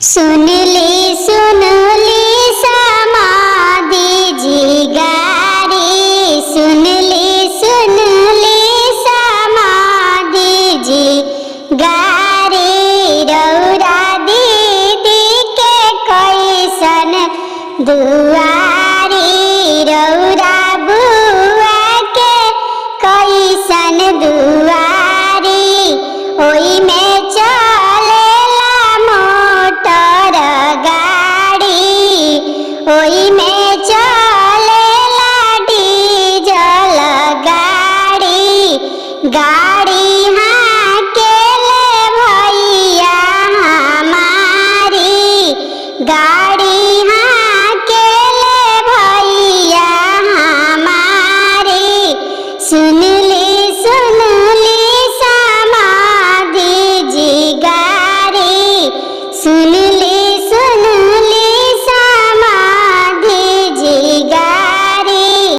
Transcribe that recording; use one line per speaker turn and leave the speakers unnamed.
सुनली समाधि जी गारी, सुनली समाधि जी गारी। रौरा दीदी के कैसन दुआरी, रौरा बुआ के कैसन दुआरी। ओई में चलेला मोटर गाड़ी, ओई में चलेला डीजल गाड़ी। गाड़ी हाकेले भैया हमारी, गाड़ी हाकेले भैया हमारी। सुनली समाधि जी गारी, सुनली